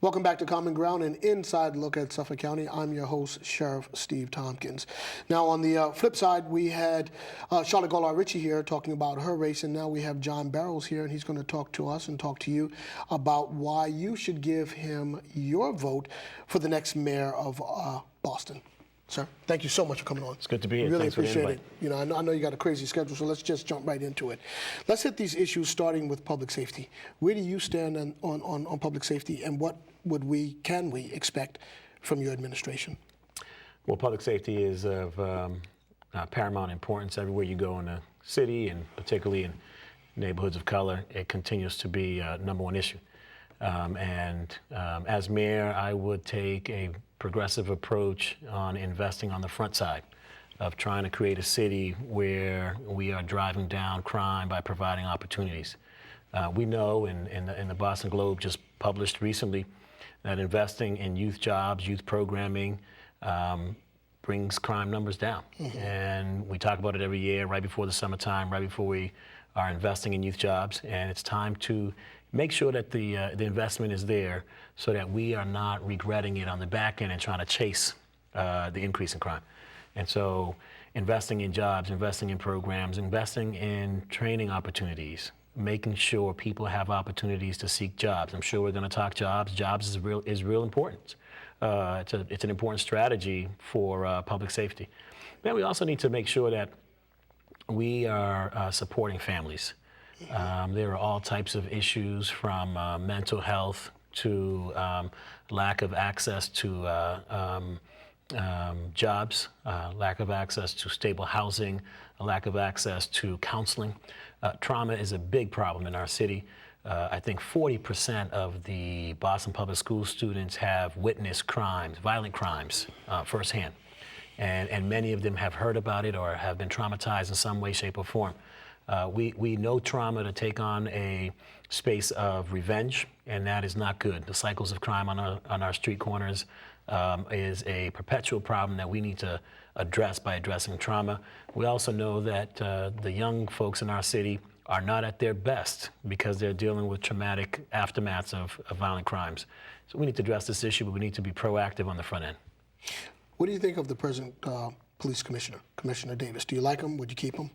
Welcome back to Common Ground, an inside look at Suffolk County. I'm your host, Sheriff Steve Tompkins. Now, on the flip side, we had Charlotte Golar-Ritchie here talking about her race, and now we have John Barros here, and he's going to talk to us and talk to you about why you should give him your vote for the next mayor of Boston. Sir, thank you so much for coming on. It's good to be here. Really Thanks appreciate for the it. You know, I know you got a crazy schedule, so let's just jump right into it. Let's hit these issues, starting with public safety. Where do you stand on public safety, and what can we expect from your administration? Well, public safety is of paramount importance everywhere you go in the city, and particularly in neighborhoods of color. It continues to be a #1 issue. As mayor, I would take a progressive approach on investing on the front side of trying to create a city where we are driving down crime by providing opportunities. We know, in the Boston Globe just published recently, that investing in youth jobs, youth programming, brings crime numbers down. Mm-hmm. And we talk about it every year, right before the summertime, right before we are investing in youth jobs. And it's time to make sure that the investment is there so that we are not regretting it on the back end and trying to chase the increase in crime. And so investing in jobs, investing in programs, investing in training opportunities, making sure people have opportunities to seek jobs. I'm sure we're going to talk jobs. Jobs is real important. It's an important strategy for public safety. Then we also need to make sure that we are supporting families. There are all types of issues, from mental health to lack of access to jobs, lack of access to stable housing, a lack of access to counseling. Trauma is a big problem in our city. I think 40% of the Boston Public School students have witnessed crimes, violent crimes, firsthand. And many of them have heard about it or have been traumatized in some way, shape, or form. We know trauma to take on a space of revenge, and that is not good. The cycles of crime on our street corners is a perpetual problem that we need to address by addressing trauma. We also know that the young folks in our city are not at their best because they're dealing with traumatic aftermaths of violent crimes. So we need to address this issue, but we need to be proactive on the front end. What do you think of the present police commissioner, Commissioner Davis? Do you like him? Would you keep him?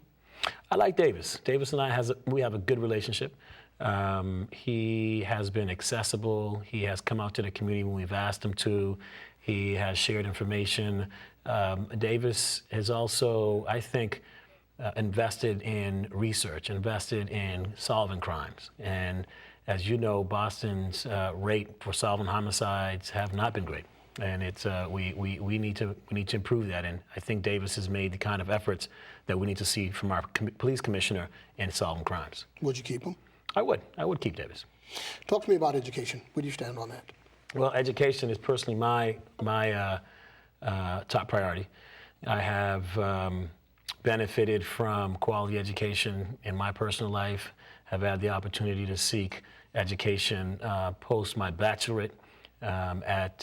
I like Davis. Davis and I we have a good relationship. He has been accessible. He has come out to the community when we've asked him to. He has shared information. Davis has also, I think, invested in research, invested in solving crimes. And as you know, Boston's rate for solving homicides have not been great. And it's we need to improve that. And I think Davis has made the kind of efforts that we need to see from our police commissioner in solving crimes. Would you keep him? I would keep Davis. Talk to me about education. Where do you stand on that? Well, education is personally my top priority. I have benefited from quality education in my personal life. Have had the opportunity to seek education post my bachelorate at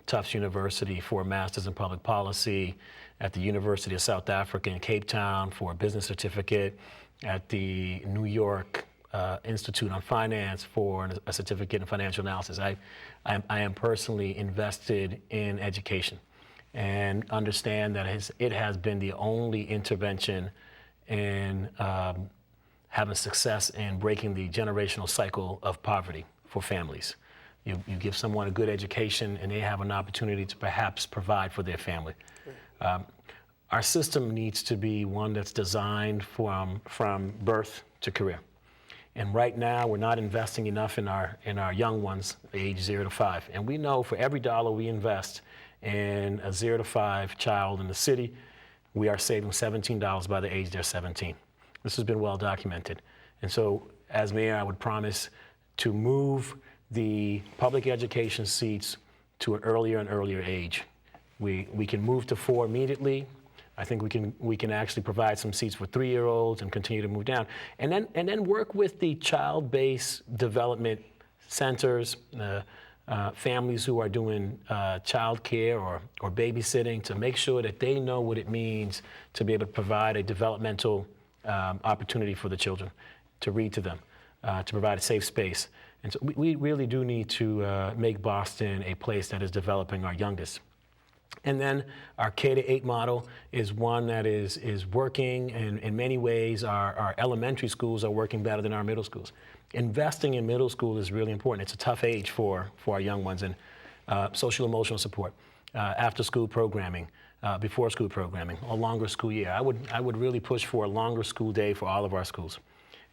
Tufts University for a master's in public policy, at the University of South Africa in Cape Town for a business certificate, at the New York Institute on Finance for a certificate in financial analysis. I am personally invested in education and understand that it has been the only intervention in having success in breaking the generational cycle of poverty for families. You give someone a good education and they have an opportunity to perhaps provide for their family. Our system needs to be one that's designed from birth to career. And right now, we're not investing enough in our young ones, age 0 to 5. And we know for every dollar we invest in a 0 to 5 child in the city, we are saving $17 by the age they're 17. This has been well documented. And so, as mayor, I would promise to move the public education seats to an earlier and earlier age. We can move to 4 immediately. I think we can actually provide some seats for 3-year-olds and continue to move down, and then work with the child-based development centers, families who are doing child care or babysitting, to make sure that they know what it means to be able to provide a developmental opportunity for the children, to read to them, to provide a safe space. And so we really do need to make Boston a place that is developing our youngest. And then our K-8 model is one that is working, and in many ways our elementary schools are working better than our middle schools. Investing in middle school is really important. It's a tough age for our young ones, and social emotional support, after school programming, before school programming, a longer school year. I would really push for a longer school day for all of our schools,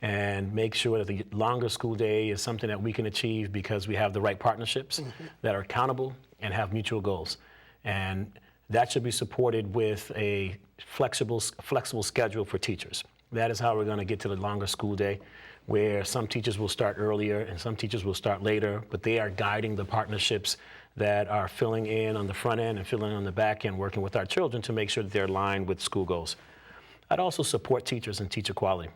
and make sure that the longer school day is something that we can achieve because we have the right partnerships that are accountable and have mutual goals. And that should be supported with a flexible schedule for teachers. That is how we're going to get to the longer school day, where some teachers will start earlier and some teachers will start later, but they are guiding the partnerships that are filling in on the front end and filling in on the back end, working with our children to make sure that they're aligned with school goals. I'd also support teachers and teacher quality.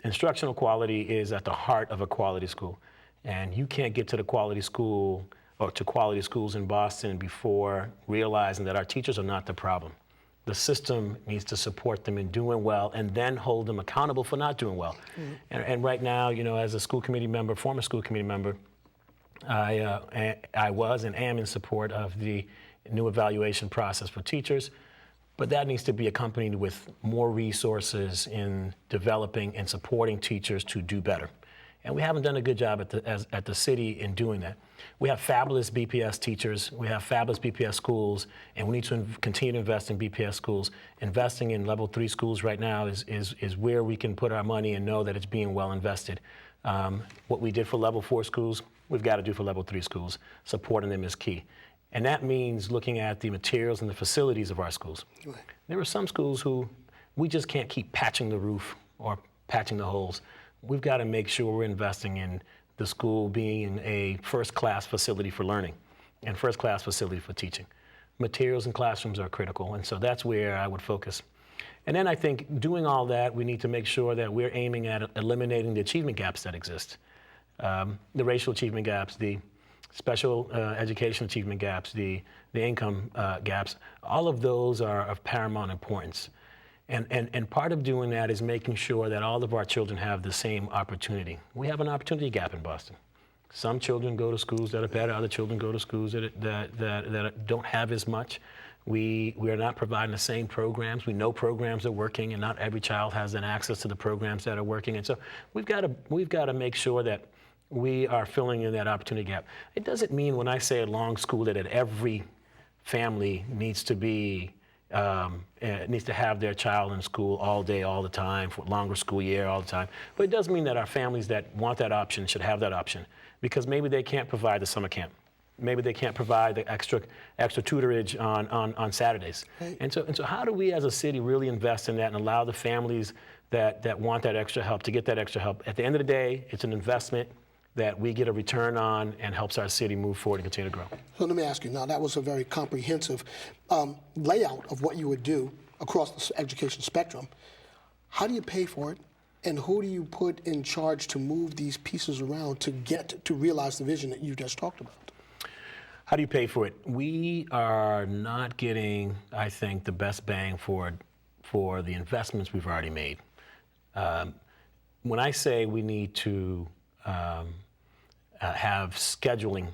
Instructional quality is at the heart of a quality school, and you can't get to the quality school or to quality schools in Boston before realizing that our teachers are not the problem. The system needs to support them in doing well and then hold them accountable for not doing well. And right now, as a school committee member, former school committee member, I was and am in support of the new evaluation process for teachers, but that needs to be accompanied with more resources in developing and supporting teachers to do better. And we haven't done a good job at the city in doing that. We have fabulous BPS teachers, we have fabulous BPS schools, and we need to continue to invest in BPS schools. Investing in level 3 schools right now is where we can put our money and know that it's being well invested. What we did for level 4 schools, we've got to do for level 3 schools. Supporting them is key. And that means looking at the materials and the facilities of our schools. Right. There are some schools who we just can't keep patching the roof or patching the holes. We've got to make sure we're investing in the school being a first-class facility for learning and first-class facility for teaching. Materials in classrooms are critical, and so that's where I would focus. And then I think doing all that, we need to make sure that we're aiming at eliminating the achievement gaps that exist. The racial achievement gaps, the special education achievement gaps, the income gaps, all of those are of paramount importance. And part of doing that is making sure that all of our children have the same opportunity. We have an opportunity gap in Boston. Some children go to schools that are better, other children go to schools that don't have as much. We are not providing the same programs. We know programs are working, and not every child has an access to the programs that are working. And so we've got to make sure that we are filling in that opportunity gap. It doesn't mean when I say a long school that every family needs to have their child in school all day, all the time, for a longer school year, all the time. But it does mean that our families that want that option should have that option, because maybe they can't provide the summer camp. Maybe they can't provide the extra tutorage on Saturdays. Right. And so how do we as a city really invest in that and allow the families that want that extra help to get that extra help? At the end of the day, it's an investment that we get a return on and helps our city move forward and continue to grow. So let me ask you, now that was a very comprehensive layout of what you would do across the education spectrum. How do you pay for it, and who do you put in charge to move these pieces around to realize the vision that you just talked about? How do you pay for it? We are not getting, I think, the best bang for the investments we've already made. When I say we need to have scheduling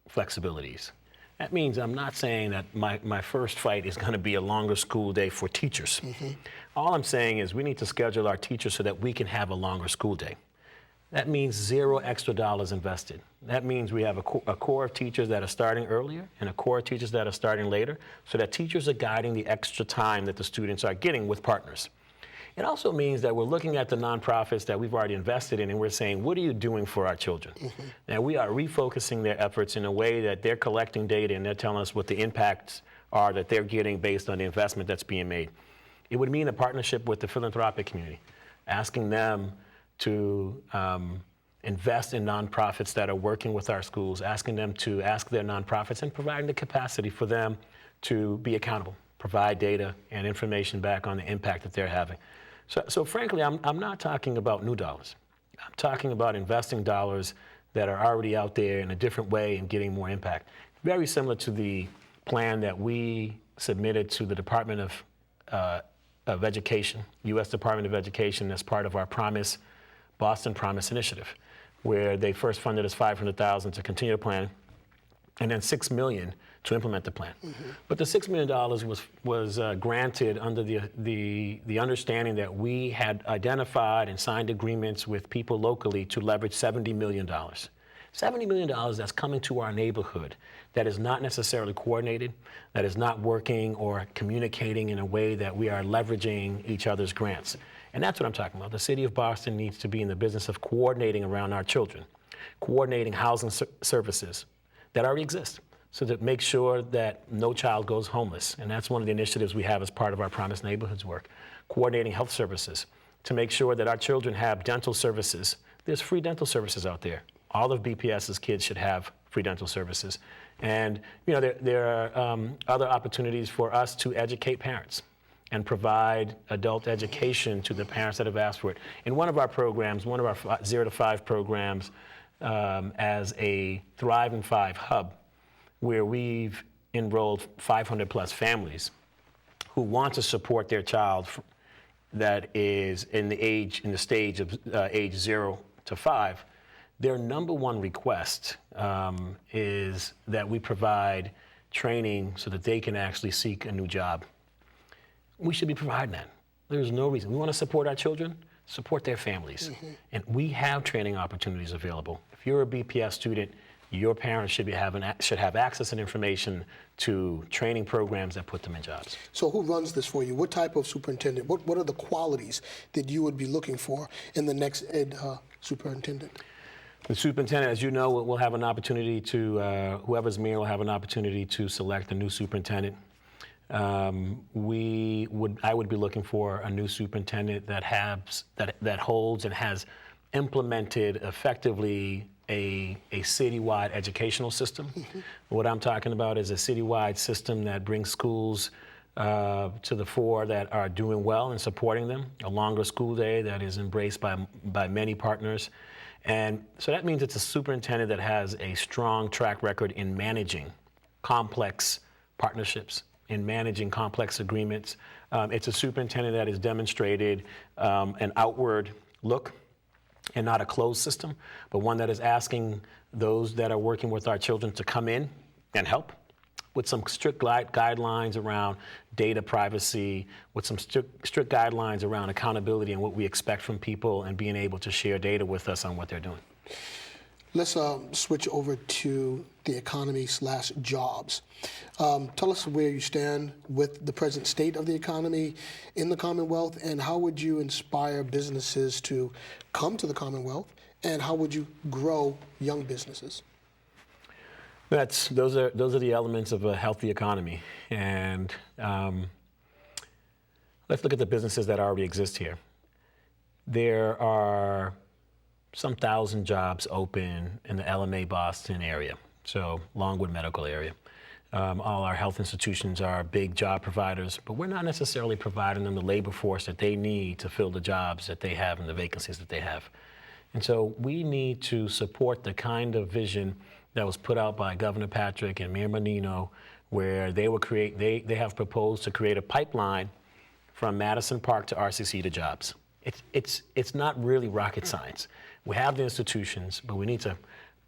flexibilities, that means I'm not saying that my first fight is going to be a longer school day for teachers. Mm-hmm. All I'm saying is we need to schedule our teachers so that we can have a longer school day. That means $0 extra invested. That means we have a core of teachers that are starting earlier and a core of teachers that are starting later, so that teachers are guiding the extra time that the students are getting with partners. It also means that we're looking at the nonprofits that we've already invested in, and we're saying, what are you doing for our children? Mm-hmm. Now, we are refocusing their efforts in a way that they're collecting data and they're telling us what the impacts are that they're getting based on the investment that's being made. It would mean a partnership with the philanthropic community, asking them to invest in nonprofits that are working with our schools, asking them to ask their nonprofits and providing the capacity for them to be accountable, provide data and information back on the impact that they're having. So frankly, I'm not talking about new dollars. I'm talking about investing dollars that are already out there in a different way and getting more impact. Very similar to the plan that we submitted to the Department of Education, U.S. Department of Education, as part of our Boston Promise initiative. where they first funded us $500,000 to continue the plan, and then $6 million to implement the plan. But the $6 million was granted under the understanding that we had identified and signed agreements with people locally to leverage $70 million. $70 million that's coming to our neighborhood that is not necessarily coordinated, that is not working or communicating in a way that we are leveraging each other's grants. And that's what I'm talking about. The city of Boston needs to be in the business of coordinating around our children, coordinating housing services that already exist, so to make sure that no child goes homeless. And that's one of the initiatives we have as part of our Promised Neighborhoods work, coordinating health services to make sure that our children have dental services. There's free dental services out there. All of BPS's kids should have free dental services. And there are other opportunities for us to educate parents and provide adult education to the parents that have asked for it. In one of our programs, one of our 0 to 5 programs, as a Thrive in 5 hub, where we've enrolled 500 plus families who want to support their child that is in the stage of age 0 to 5. Their number one request is that we provide training so that they can actually seek a new job. We should be providing that. There's no reason. We want to support our children, support their families. And we have training opportunities available. If you're a BPS student, your parents should have access and information to training programs that put them in jobs. So who runs this for you? What type of superintendent? What are the qualities that you would be looking for in the next ed superintendent? The superintendent, as you know, will have an opportunity to, whoever's mayor will have an opportunity to select a new superintendent. I would be looking for a new superintendent that holds and has implemented effectively a citywide educational system. What I'm talking about is a citywide system that brings schools to the fore that are doing well and supporting them, a longer school day that is embraced by many partners. And so that means it's a superintendent that has a strong track record in managing complex partnerships, in managing complex agreements. It's a superintendent that has demonstrated an outward look and not a closed system, but one that is asking those that are working with our children to come in and help, with some strict guidelines around data privacy, with some strict guidelines around accountability and what we expect from people and being able to share data with us on what they're doing. Let's switch over to the economy/jobs. Tell us where you stand with the present state of the economy in the Commonwealth, and how would you inspire businesses to come to the Commonwealth, and how would you grow young businesses? Those are the elements of a healthy economy. And let's look at the businesses that already exist here. There are some 1,000 jobs open in the LMA Boston area, so Longwood Medical area. All our health institutions are big job providers, but we're not necessarily providing them the labor force that they need to fill the jobs that they have and the vacancies that they have. And so we need to support the kind of vision that was put out by Governor Patrick and Mayor Menino, where they have proposed to create a pipeline from Madison Park to RCC to jobs. It's not really rocket science. We have the institutions, but we need to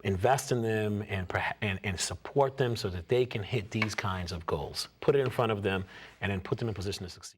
invest in them and support them so that they can hit these kinds of goals. Put it in front of them and then put them in position to succeed.